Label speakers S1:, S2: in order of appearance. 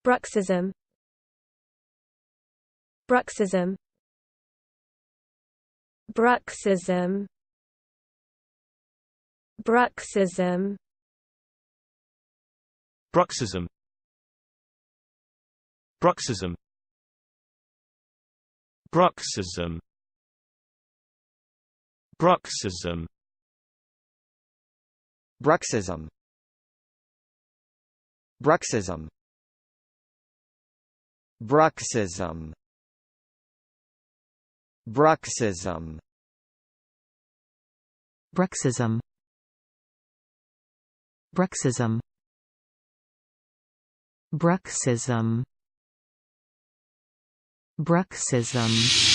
S1: Bruxism. Bruxism. Bruxism. Bruxism.
S2: Bruxism. Bruxism. Bruxism. Bruxism.
S3: Bruxism. Bruxism. Bruxism. Bruxism.
S4: Bruxism. Bruxism. Bruxism. Bruxism.